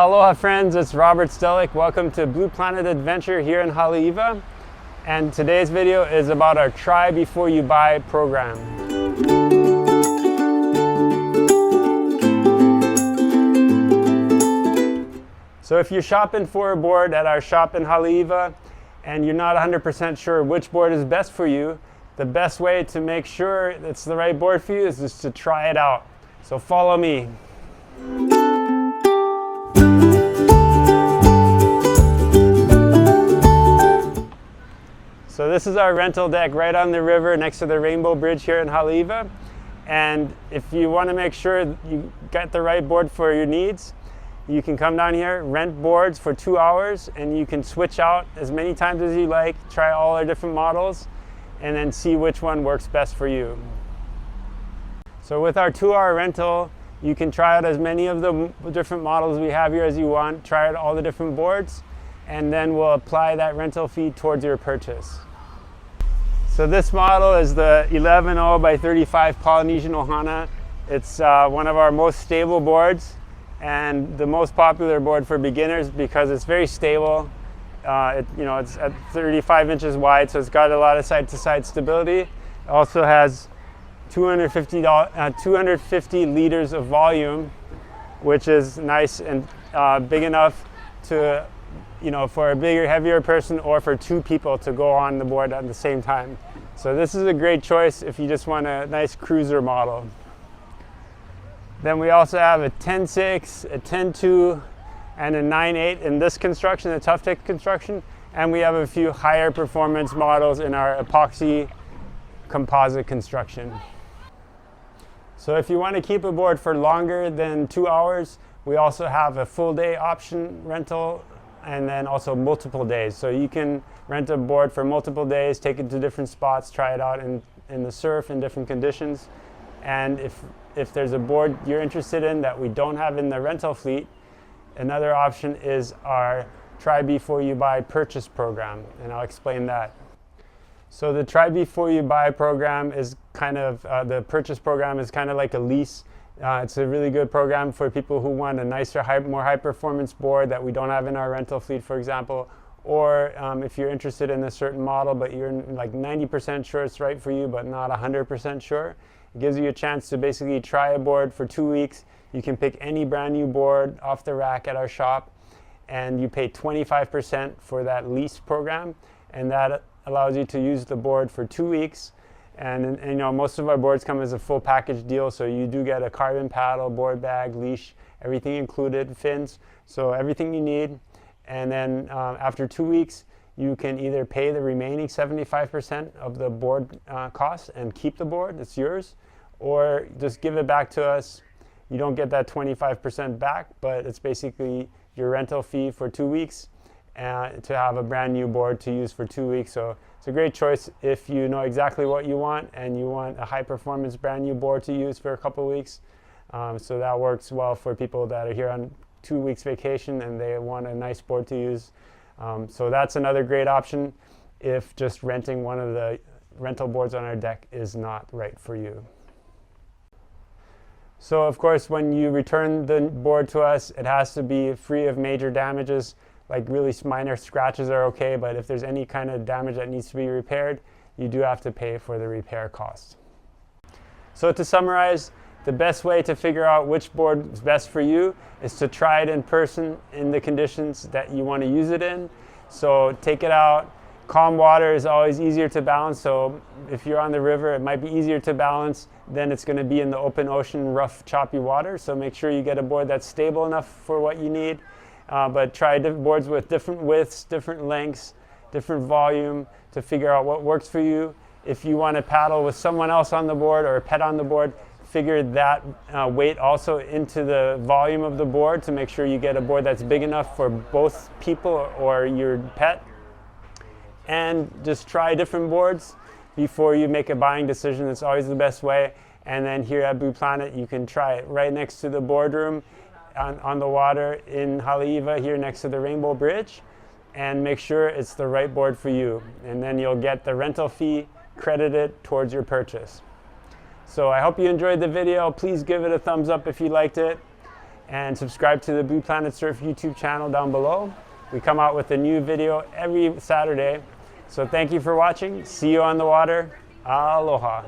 Aloha friends, it's Robert Stellick. Welcome to Blue Planet Adventure here in Hale'iwa. And today's video is about our Try Before You Buy program. So if you're shopping for a board at our shop in Hale'iwa and you're not 100% sure which board is best for you, the best way to make sure it's the right board for you is just to try it out. So follow me. So this is our rental deck right on the river next to the Rainbow Bridge here in Hale'iwa. And if you want to make sure you get the right board for your needs, you can come down here, rent boards for 2 hours, and you can switch out as many times as you like, try all our different models, and then see which one works best for you. So with our 2-hour rental, you can try out as many of the different models we have here as you want, try out all the different boards, and then we'll apply that rental fee towards your purchase. So this model is the 11.0 by 35 Polynesian Ohana. It's one of our most stable boards and the most popular board for beginners because it's very stable. It's at 35 inches wide, so it's got a lot of side-to-side stability. It also has 250 liters of volume, which is nice and big enough to, for a bigger, heavier person or for 2 people to go on the board at the same time. So this is a great choice if you just want a nice cruiser model. Then we also have a 10.6, a 10.2, and a 9.8 in this construction, the Tough Tech construction. And we have a few higher performance models in our epoxy composite construction. So if you want to keep a board for longer than 2 hours, we also have a full day option rental and then also multiple days. So you can rent a board for multiple days, take it to different spots, try it out in the surf in different conditions. And if there's a board you're interested in that we don't have in the rental fleet, another option is our Try Before You Buy purchase program, and I'll explain that. So the Try Before You Buy program is kind of, the purchase program is kind of like a lease. It's a really good program for people who want a nicer, more high-performance board that we don't have in our rental fleet, for example. Or if you're interested in a certain model, but you're like 90% sure it's right for you, but not 100% sure, it gives you a chance to basically try a board for 2 weeks. You can pick any brand new board off the rack at our shop, and you pay 25% for that lease program, and that allows you to use the board for 2 weeks. And most of our boards come as a full package deal, so you do get a carbon paddle, board bag, leash, everything included, fins, so everything you need. And then after 2 weeks, you can either pay the remaining 75% of the board cost and keep the board, it's yours, or just give it back to us. You don't get that 25% back, but it's basically your rental fee for 2 weeks to have a brand new board to use for 2 weeks. So it's a great choice if you know exactly what you want and you want a high performance brand new board to use for a couple weeks. So that works well for people that are here on 2 weeks vacation and they want a nice board to use. So that's another great option if just renting one of the rental boards on our deck is not right for you. So of course, when you return the board to us, it has to be free of major damages. Like really minor scratches are okay, but if there's any kind of damage that needs to be repaired, you do have to pay for the repair cost. So to summarize, the best way to figure out which board is best for you is to try it in person in the conditions that you want to use it in. So take it out. Calm water is always easier to balance, so if you're on the river, it might be easier to balance than it's going to be in the open ocean, rough, choppy water. So make sure you get a board that's stable enough for what you need. But try different boards with different widths, different lengths, different volume to figure out what works for you. If you want to paddle with someone else on the board or a pet on the board, figure that weight also into the volume of the board to make sure you get a board that's big enough for both people or your pet. And just try different boards before you make a buying decision. It's always the best way. And then here at Blue Planet, you can try it right next to the boardroom on the water in Hale'iwa, here next to the Rainbow Bridge, and make sure it's the right board for you. And then you'll get the rental fee credited towards your purchase. So I hope you enjoyed the video. Please give it a thumbs up if you liked it. and subscribe to the Blue Planet Surf YouTube channel down below. We come out with a new video every Saturday. So thank you for watching. See you on the water. Aloha.